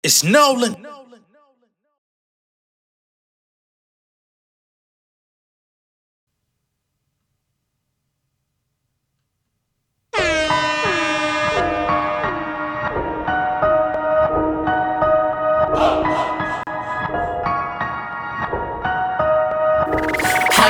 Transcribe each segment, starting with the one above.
It's Nolan. I've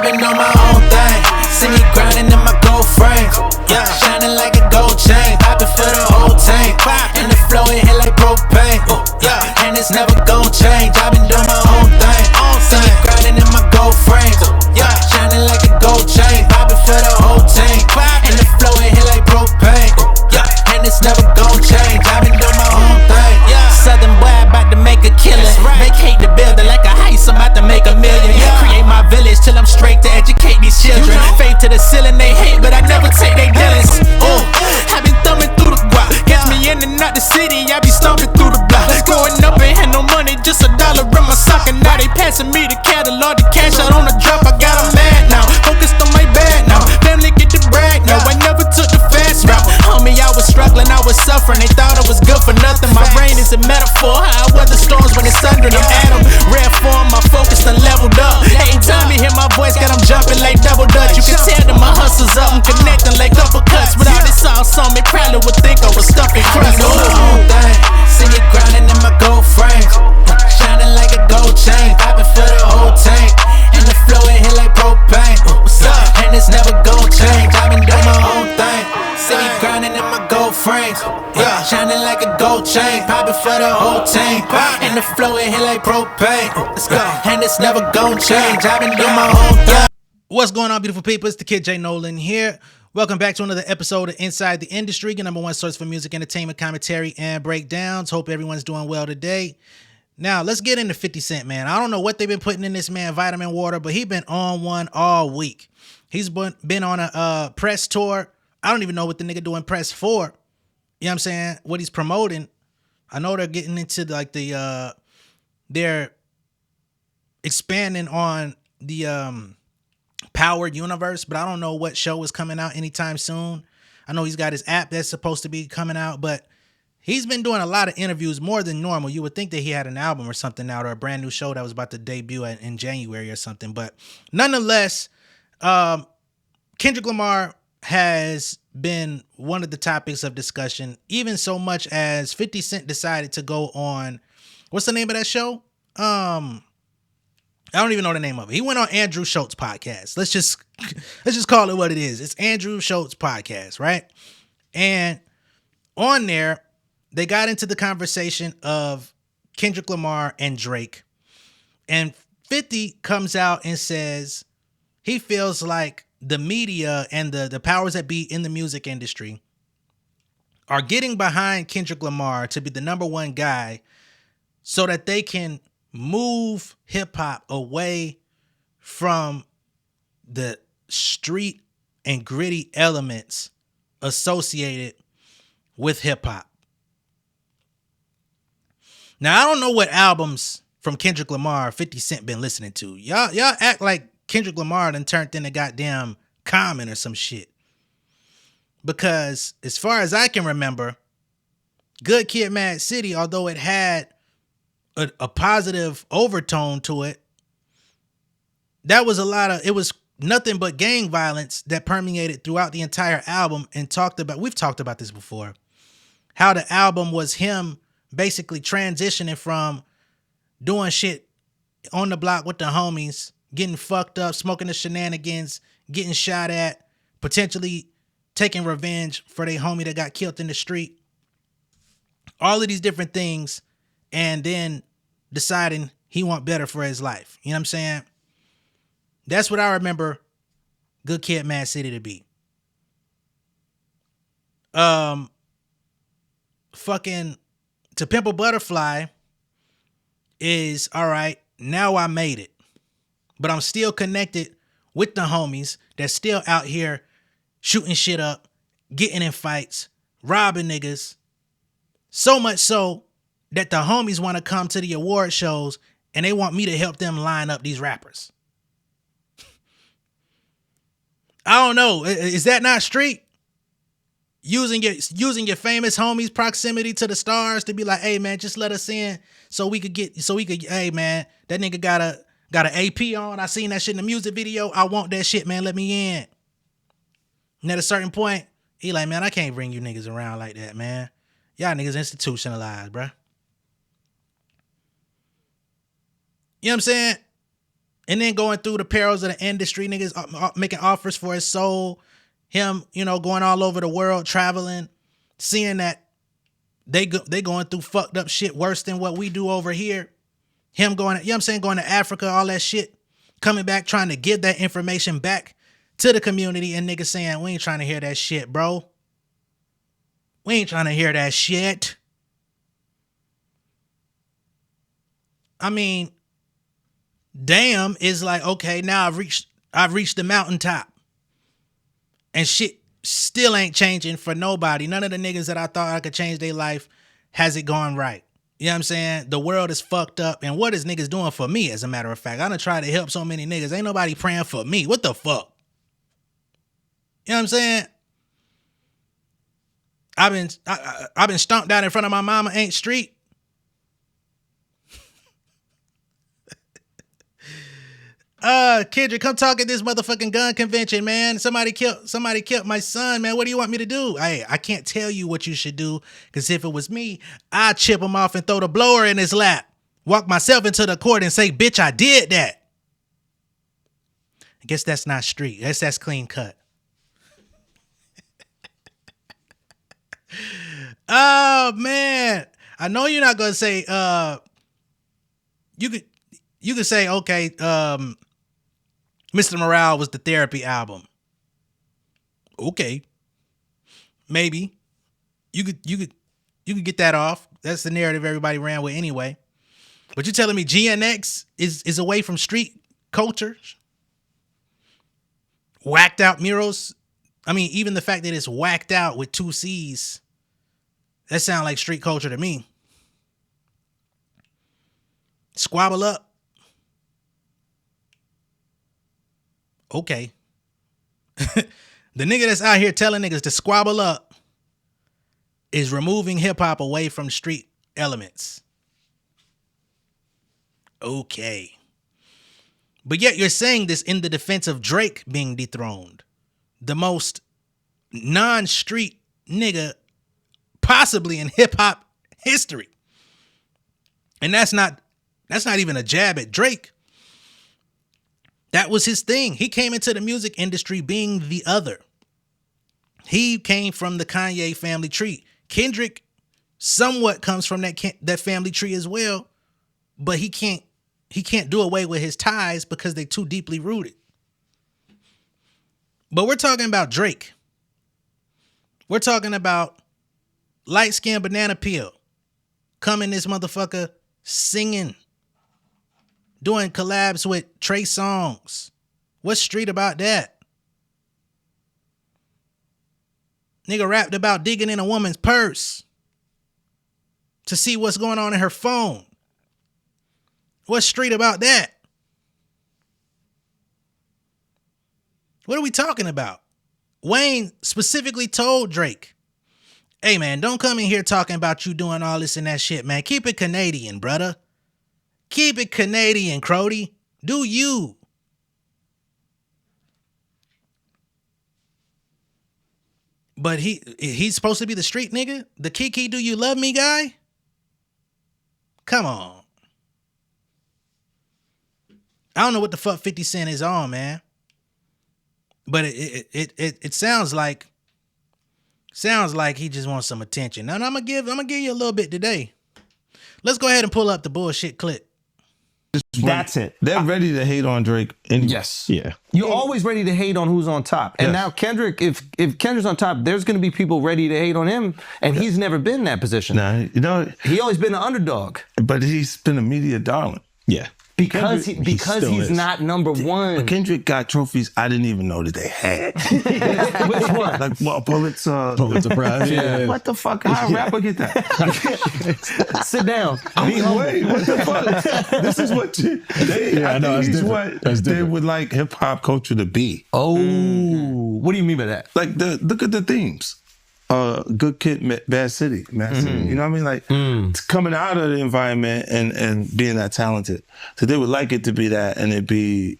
been on my own thing. See me grinding in my gold frames. Yeah, shining like a gold chain. Popping for the whole tank. And the flow it hit like propane. Yeah, and it's never gon' change. I've been doing my own thing. See me grinding in my gold frames. Yeah, shining like a gold chain. Popping for the whole tank. And the flow it hit like propane. Yeah, and it's never gon' change. I've been doing my own thing. Yeah, Southern boy about to make a killing. Vacate the building like a heist. I'm about to make a million. Create my village till I'm straight to educate these children. Fade to the ceiling, they hate, but I never take they dealings. I been thumbing through the guap. Catch me in and out the city, I be stomping through the block. Growing up ain't had no money, just $1 in my sock. And now they passing me the catalog, the cash out on the drop. I got 'em mad now, focused on my bag now. Family get the brag now, I never took the fast route. Homie, I was struggling, I was suffering. They thought I was good for nothing. My brain is a metaphor, how I weather storms when it's thundering. I'm at 'em, rare form, my focus done leveled up. Every time you hear my voice, got 'em jumping like double dutch. You can tell that my hustle's up, I'm connecting like uppercuts. Without this sauce on me, probably would think I was stuffing crust. I do my own thing, see me grinding in my gold frames. Shining like a gold chain, popping for the whole tank. And the flow it hit like propane. What's up? And it's never gon' change. I've been doing my own thing. See me grinding in my gold frames. Yeah, shining like a gold chain, popping for the whole tank. And the flow it hit like propane. Let's go. And it's never gon' change. I've been doing my own thing. What's going on, beautiful people? It's the kid J Nolan here. Welcome back to another episode of Inside the Industry, your number one source for music, entertainment, commentary, and breakdowns. Hope everyone's doing well today. Now, let's get into 50 Cent, man. I don't know what they've been putting in this man vitamin water, but he's been on one all week. He's been on a press tour. I don't even know what the nigga doing press for. You know what I'm saying? What he's promoting. I know they're getting into they're expanding on the Power universe, but I don't know what show is coming out anytime soon. I know he's got his app that's supposed to be coming out, but he's been doing a lot of interviews, more than normal. You would think that he had an album or something out, or a brand new show that was about to debut in January or something. But nonetheless, Kendrick Lamar has been one of the topics of discussion, even so much as 50 Cent decided to go on, what's the name of that show? I don't even know the name of it. He went on Andrew Schultz's podcast. Let's just call it what it is. It's Andrew Schultz's podcast, right? And on there, they got into the conversation of Kendrick Lamar and Drake. And 50 comes out and says he feels like the media and the powers that be in the music industry are getting behind Kendrick Lamar to be the number one guy so that they can move hip hop away from the street and gritty elements associated with hip hop. Now, I don't know what albums from Kendrick Lamar 50 Cent been listening to. Y'all act like Kendrick Lamar done turned into goddamn Common or some shit. Because as far as I can remember, Good Kid, Mad City, although it had a positive overtone to it, it was nothing but gang violence that permeated throughout the entire album. And we've talked about this before, how the album was him basically transitioning from doing shit on the block with the homies, getting fucked up, smoking the shenanigans, getting shot at, potentially taking revenge for their homie that got killed in the street, all of these different things, and then deciding he want better for his life. You know what I'm saying? That's what I remember Good Kid, Mad City to be. Fucking To Pimp a Butterfly is, all right, now I made it. But I'm still connected with the homies that's still out here shooting shit up, getting in fights, robbing niggas. So much so that the homies want to come to the award shows and they want me to help them line up these rappers. I don't know. Is that not street? using your famous homies' proximity to the stars to be like, hey man, just let us in hey man, that nigga got an AP on. I seen that shit in the music video. I want that shit, man. Let me in. And at a certain point, he like, man, I can't bring you niggas around like that, man. Y'all niggas institutionalized, bruh. You know what I'm saying? And then going through the perils of the industry, niggas making offers for his soul. Him, going all over the world, traveling, seeing that they going through fucked up shit worse than what we do over here. Him going, going to Africa, all that shit. Coming back, trying to give that information back to the community, and niggas saying, we ain't trying to hear that shit, bro. We ain't trying to hear that shit. I mean, damn is like, okay, now I've reached the mountaintop. And shit still ain't changing for nobody. None of the niggas that I thought I could change their life has it gone right. You know what I'm saying? The world is fucked up. And what is niggas doing for me, as a matter of fact? I done tried to help so many niggas. Ain't nobody praying for me. What the fuck? You know what I'm saying? I've been stomped out in front of my mama ain't street. Kendrick, come talk at this motherfucking gun convention, man. Somebody killed my son, man. What do you want me to do? I can't tell you what you should do, because if it was me, I'd chip him off and throw the blower in his lap. Walk myself into the court and say, bitch, I did that. I guess that's not street. That's clean cut. Oh, man. I know you're not going to say, you could say, okay, Mr. Morale was the Therapy album. Okay. Maybe. You could get that off. That's the narrative everybody ran with anyway. But you're telling me GNX is away from street culture? Whacked out murals? I mean, even the fact that it's whacked out with 2 C's, that sounds like street culture to me. Squabble up? Okay. The nigga that's out here telling niggas to squabble up is removing hip hop away from street elements. Okay. But yet you're saying this in the defense of Drake being dethroned. The most non-street nigga possibly in hip hop history. And that's not even a jab at Drake. That was his thing. He came into the music industry being the other. He came from the Kanye family tree. Kendrick somewhat comes from that family tree as well, but he can't do away with his ties because they're too deeply rooted. But we're talking about Drake. We're talking about light-skinned banana peel coming this motherfucker singing, doing collabs with Trey Songz. What's street about that? Nigga rapped about digging in a woman's purse to see what's going on in her phone. What's street about that? What are we talking about? Wayne specifically told Drake, hey man, don't come in here talking about you doing all this and that shit, man. Keep it Canadian, brother. Keep it Canadian, Crody. Do you? But he's supposed to be the street nigga? The Kiki Do You Love Me guy? Come on. I don't know what the fuck 50 Cent is on, man. But it sounds like he just wants some attention. Now I'm gonna give you a little bit today. Let's go ahead and pull up the bullshit clip. That's it. They're ready to hate on Drake. Yes. Yeah. You're always ready to hate on who's on top. And now Kendrick, if Kendrick's on top, there's going to be people ready to hate on him. And he's never been in that position. Nah, he always been an underdog. But he's been a media darling. Yeah. Because he's not number one. Kendrick got trophies I didn't even know that they had. Which one? Like Pulitzer Prize. Yeah. What the fuck? How a rapper get that? Sit down. Wait, what the fuck? This is what they would like hip hop culture to be. Oh, what do you mean by that? Like look at the themes. Good Kid, Bad City, Mad City. You know what I mean? Like coming out of the environment and being that talented. So they would like it to be that, and it'd be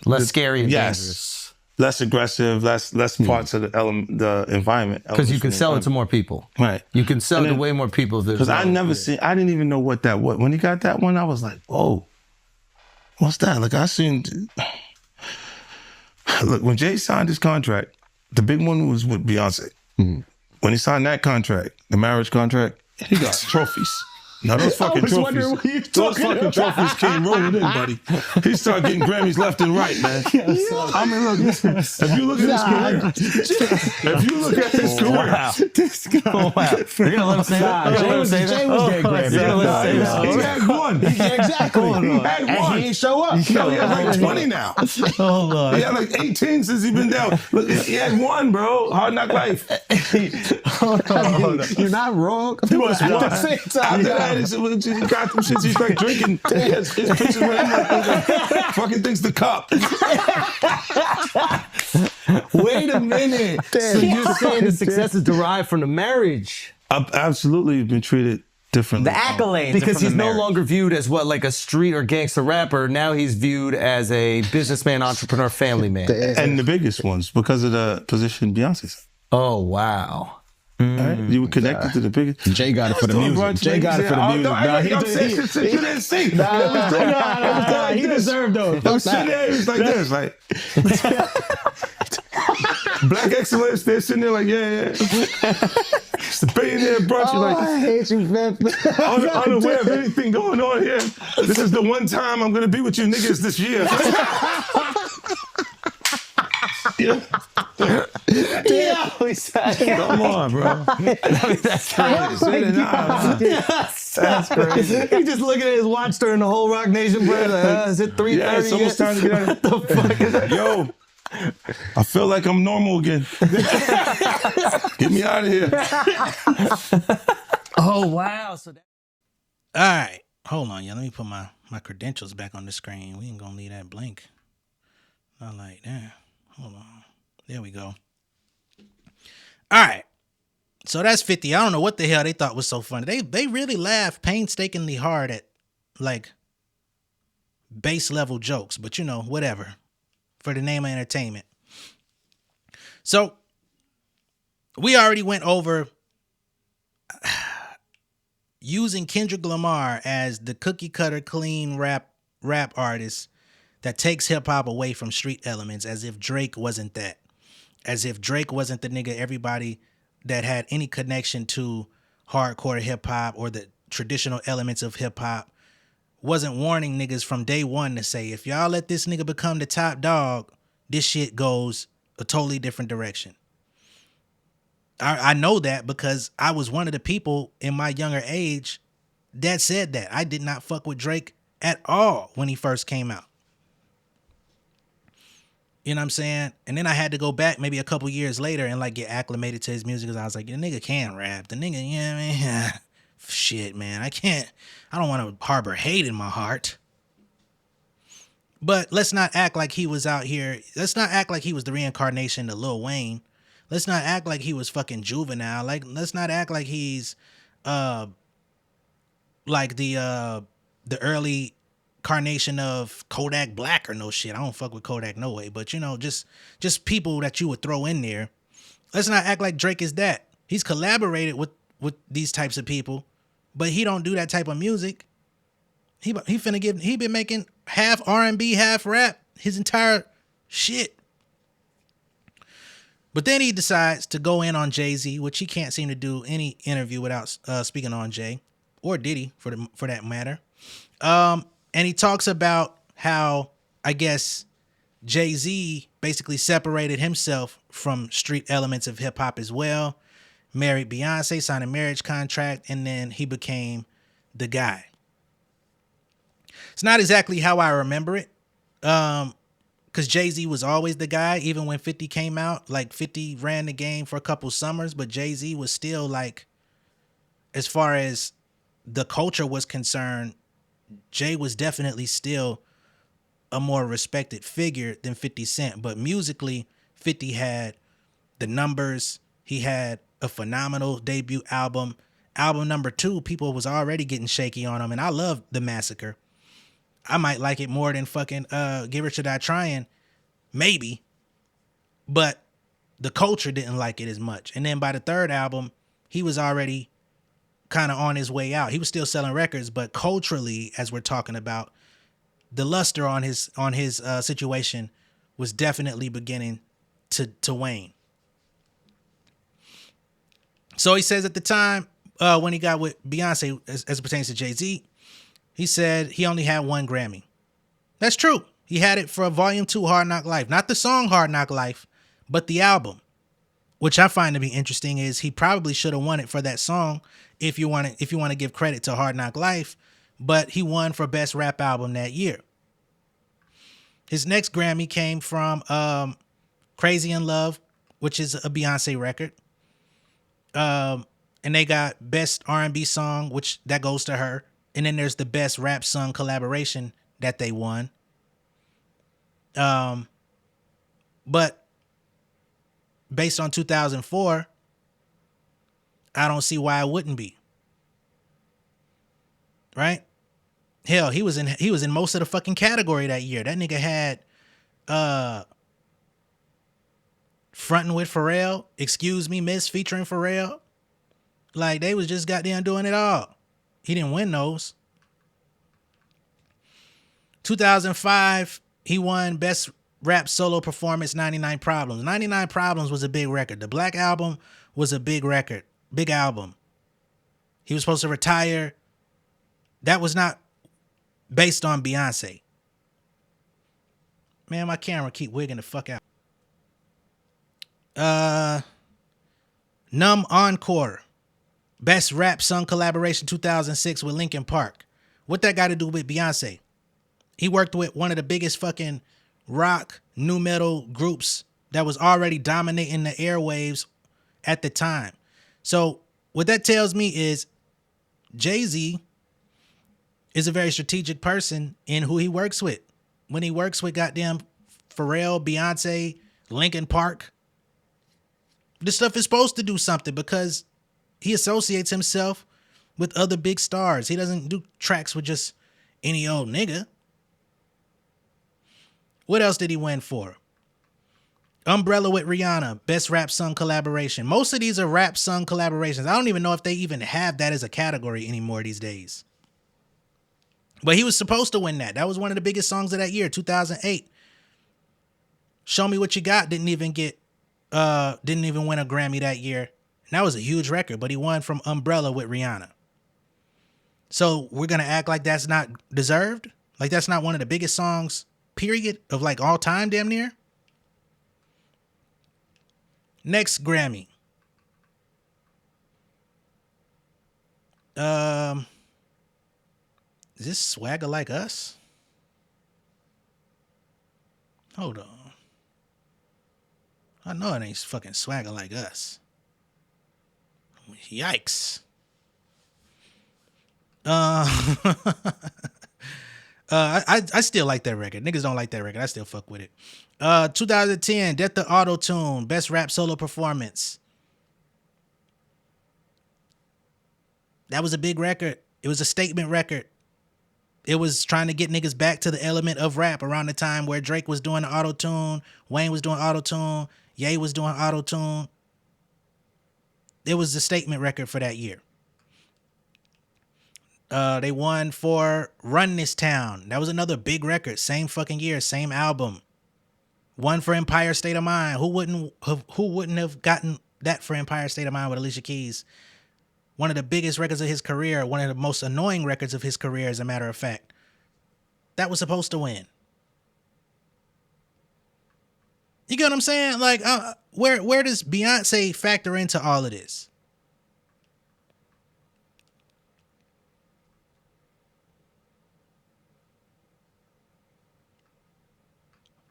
less scary and dangerous. Less aggressive, less parts of the environment. Because you can sell it to more people. Right. You can sell it to way more people. Because I didn't even know what that was. When he got that one, I was like, whoa, what's that? Like look, when Jay signed his contract, the big one was with Beyonce. When he signed that contract, the marriage contract, he got trophies. Now those fucking trophies, trophies came rolling in, buddy. He started getting Grammys left and right, man. I mean, look, if you look at his career, this guy. Oh, wow. You're gonna let him say that? Jay was getting Grammys. He had one. Exactly. He had one. He ain't show up. He has like 20 now. Hold on. He had like 18 since he been down. Look, he had one, bro. Hard Knock Life. Hold on. You're not wrong. He was At one. the same time. After that, he got them shits. He's like drinking. His pictures with him like fucking things the cup. Wait a minute. So you're saying the success is derived from the marriage? I've absolutely been treated differently. The accolades. Because he's no longer viewed as like a street or gangster rapper. Now he's viewed as a businessman, entrepreneur, family man. And the biggest ones because of the position Beyonce's. Oh, wow. Right? You were connected to the biggest. Jay got it for the music. Jay got it for the music. You didn't see. He deserved those. I'm sitting there, it was like this, like Black excellence. They're sitting there like, yeah. It's the billionaire brunch. You're like, I hate you, man. Unaware of anything going on here. This is the one time I'm gonna be with you niggas this year. Come on, bro. That's crazy. He's just looking at his watch during the whole Rock Nation break. Like, is it 3:30? Yeah, it's almost time to get out. What the fuck is that? Yo, I feel like I'm normal again. Get me out of here. Oh, wow. So All right. Hold on, y'all. Let me put my credentials back on the screen. We ain't gonna leave that blank. Not like that. Hold on. There we go. All right. So that's 50. I don't know what the hell they thought was so funny. They really laughed painstakingly hard at like base level jokes, but you know, whatever. For the name of entertainment. So we already went over using Kendrick Lamar as the cookie cutter clean rap artist that takes hip hop away from street elements, as if Drake wasn't that. As if Drake wasn't the nigga everybody that had any connection to hardcore hip hop or the traditional elements of hip hop wasn't warning niggas from day one to say, if y'all let this nigga become the top dog, this shit goes a totally different direction. I know that because I was one of the people in my younger age that said that. I did not fuck with Drake at all when he first came out. You know what I'm saying? And then I had to go back maybe a couple years later and like get acclimated to his music because I was like, the nigga can rap. The nigga, you know what I mean? Shit, man. I don't want to harbor hate in my heart. But let's not act like he was out here. Let's not act like he was the reincarnation of Lil Wayne. Let's not act like he was fucking Juvenile. Like, let's not act like he's like the early carnation of Kodak Black or no shit. I don't fuck with Kodak no way, but you know, just people that you would throw in there. Let's not act like Drake is that. He's collaborated with these types of people, but he don't do that type of music. He been making half R&B, half rap his entire shit. But then he decides to go in on Jay-Z, which he can't seem to do any interview without speaking on Jay, or did he for that matter. And he talks about how, I guess, Jay-Z basically separated himself from street elements of hip hop as well, married Beyonce, signed a marriage contract, and then he became the guy. It's not exactly how I remember it, because Jay-Z was always the guy, even when 50 came out. Like, 50 ran the game for a couple summers, but Jay-Z was still, like, as far as the culture was concerned, Jay was definitely still a more respected figure than 50 Cent. But musically, 50 had the numbers. He had a phenomenal debut album. Album number 2, people was already getting shaky on him, and I love The Massacre. I might like it more than fucking Get Rich or Die Trying, maybe, but the culture didn't like it as much. And then by the 3rd album, he was already kind of on his way out. He was still selling records, but culturally, as we're talking about, the luster on his situation was definitely beginning to wane. So he says at the time, when he got with Beyonce, as it pertains to Jay-Z, he said he only had 1 Grammy. That's true. He had it for Volume 2, Hard Knock Life. Not the song Hard Knock Life, but the album. Which I find to be interesting is he probably should have won it for that song if you want to give credit to Hard Knock Life, but he won for Best Rap Album that year. His next Grammy came from Crazy in Love, which is a Beyonce record. And they got Best R&B Song, which that goes to her. And then there's the Best Rap Song Collaboration that they won. But based on 2004, I don't see why it wouldn't be. Right? Hell, he was in most of the fucking category that year. That nigga had Frontin' with Pharrell, Excuse Me Miss featuring Pharrell. Like, they was just goddamn doing it all. He didn't win those. 2005, he won Best Rap Solo Performance, 99 Problems. 99 Problems was a big record. The Black Album was a big record, big album. He was supposed to retire. That was not based on Beyonce. Man, my camera keep wigging the fuck out. Numb Encore. Best Rap Song Collaboration 2006 with Linkin Park. What that got to do with Beyonce? He worked with one of the biggest fucking rock, nu metal groups that was already dominating the airwaves at the time. So what that tells me is Jay-Z is a very strategic person in who he works with. When he works with goddamn Pharrell, Beyonce, Linkin Park, this stuff is supposed to do something because he associates himself with other big stars. He doesn't do tracks with just any old nigga. What else did he win for? Umbrella with Rihanna, Best Rap Song Collaboration. Most of these are rap song collaborations. I don't even know if they even have that as a category anymore these days. But he was supposed to win that. That was one of the biggest songs of that year, 2008. Show Me What You Got didn't even win a Grammy that year. And that was a huge record, but he won from Umbrella with Rihanna. So we're going to act like that's not deserved? Like that's not one of the biggest songs, period, of like all time damn near? Next Grammy. Is this Swagger Like Us? Hold on. I know it ain't fucking Swagger Like Us. Yikes. I still like that record. Niggas don't like that record. I still fuck with it. 2010, Death to Auto-Tune, Best Rap Solo Performance. That was a big record. It was a statement record. It was trying to get niggas back to the element of rap around the time where Drake was doing the auto-tune, Wayne was doing auto-tune, Ye was doing auto-tune. It was a statement record for that year. They won for Run This Town. That was another big record. Same fucking year, same album. Won for Empire State of Mind. Who wouldn't have gotten that for Empire State of Mind with Alicia Keys? One of the biggest records of his career. One of the most annoying records of his career, as a matter of fact. That was supposed to win. You get what I'm saying? Like, where does Beyonce factor into all of this?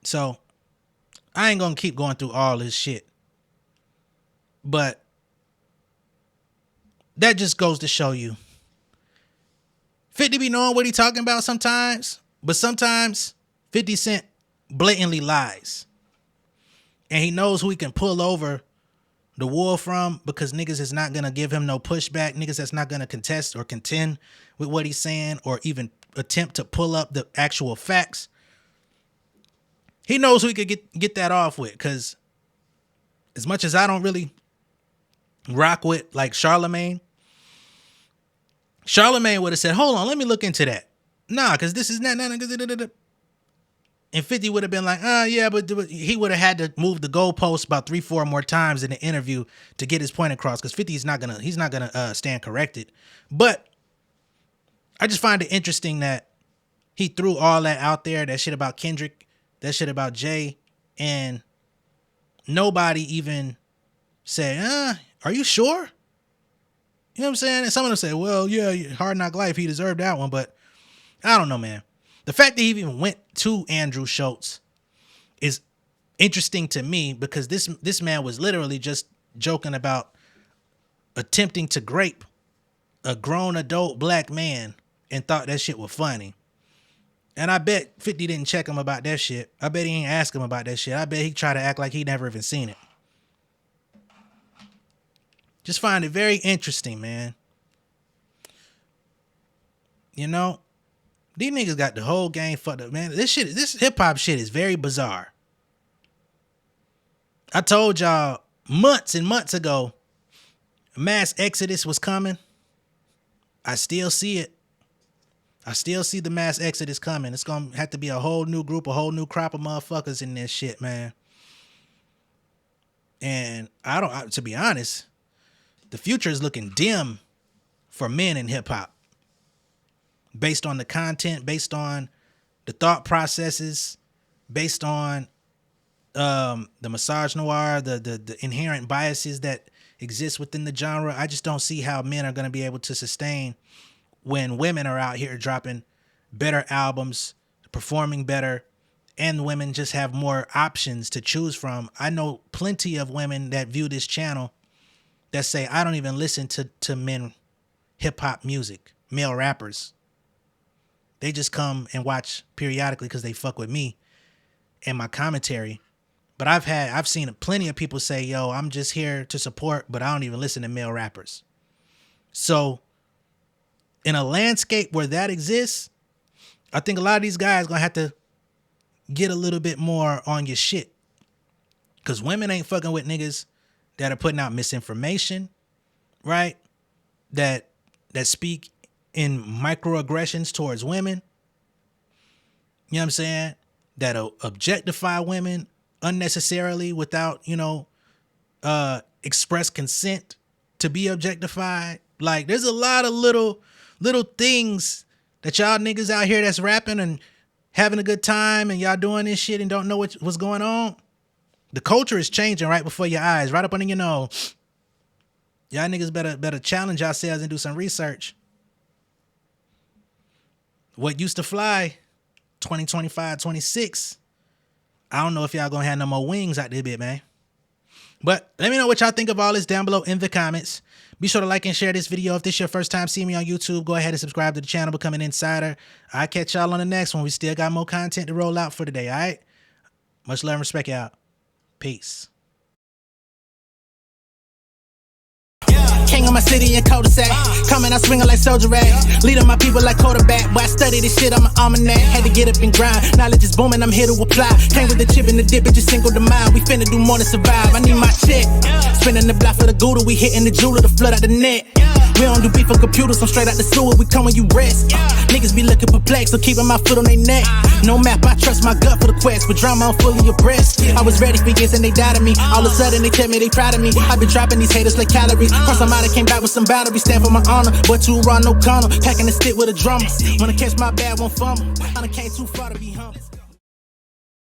So, I ain't gonna keep going through all this shit. But that just goes to show you 50 be knowing what he talking about sometimes, but sometimes 50 Cent blatantly lies. And he knows who he can pull over the war from, because niggas is not gonna give him no pushback. Niggas that's not gonna contest or contend with what he's saying or even attempt to pull up the actual facts. He knows who he could get that off with, because as much as I don't really rock with like Charlemagne would have said, hold on, let me look into that. Nah, because this is not. And 50 would have been like, yeah, but he would have had to move the goalpost about 3-4 more times in the interview to get his point across, because 50 is not gonna stand corrected. But I just find it interesting that he threw all that out there, that shit about Kendrick, that shit about Jay, and nobody even said, are you sure? You know what I'm saying? And some of them say, well, yeah, Hard Knock Life, he deserved that one, but I don't know, man. The fact that he even went to Andrew Schultz is interesting to me, because this man was literally just joking about attempting to grape a grown adult black man and thought that shit was funny. And I bet 50 didn't check him about that shit. I bet he ain't ask him about that shit. I bet he tried to act like he never even seen it. Just find it very interesting, man. You know, these niggas got the whole game fucked up, man. This hip hop shit is very bizarre. I told y'all months and months ago, mass exodus was coming. I still see it. I still see the mass exodus coming. It's gonna have to be a whole new group, a whole new crop of motherfuckers in this shit, man. And to be honest, the future is looking dim for men in hip hop. Based on the content, based on the thought processes, based on the misogynoir, the inherent biases that exist within the genre. I just don't see how men are going to be able to sustain when women are out here dropping better albums, performing better, and women just have more options to choose from. I know plenty of women that view this channel that say, I don't even listen to men hip hop music, male rappers. They just come and watch periodically because they fuck with me and my commentary. But I've seen plenty of people say, yo, I'm just here to support, but I don't even listen to male rappers. So in a landscape where that exists, I think a lot of these guys gonna have to get a little bit more on your shit. Because women ain't fucking with niggas that are putting out misinformation, right? That speak in microaggressions towards women. You know what I'm saying? That'll objectify women unnecessarily without, express consent to be objectified. Like, there's a lot of little things that y'all niggas out here that's rapping and having a good time and y'all doing this shit and don't know what's going on. The culture is changing right before your eyes, right up under your nose. Y'all niggas better challenge yourselves and do some research. What used to fly 2025, 26. I don't know if y'all gonna have no more wings out there, bit, man. But let me know what y'all think of all this down below in the comments. Be sure to like and share this video. If this is your first time seeing me on YouTube, go ahead and subscribe to the channel, become an insider. I'll catch y'all on the next one. We still got more content to roll out for today, all right? Much love and respect, y'all. Peace. King of my city and cul-de-sac. Coming out swinging like soldier rag. Leading my people like quarterback. But I study this shit on my almanac. Had to get up and grind. Knowledge is booming, I'm here to apply. Came with the chip and the dip, it just single the mind. We finna do more than survive. I need my check. Spinning the block for the gouda. We hitting the jeweler to flood out the net. We don't do beef on computers, I'm straight out the sewer. We come when you rest. Niggas be looking perplexed, so keeping my foot on their neck. No map, I trust my gut for the quest. But drama, I'm fully abreast. I was ready for years and they doubted me. All of a sudden they tell me they proud of me. I been dropping these haters like calories. Cross them out, I came back with some boundaries. Stand for my honor, but too raw, no corner. Packing the stick with a drummer. Wanna catch my bad, won't fumble. I done came too far to be humble.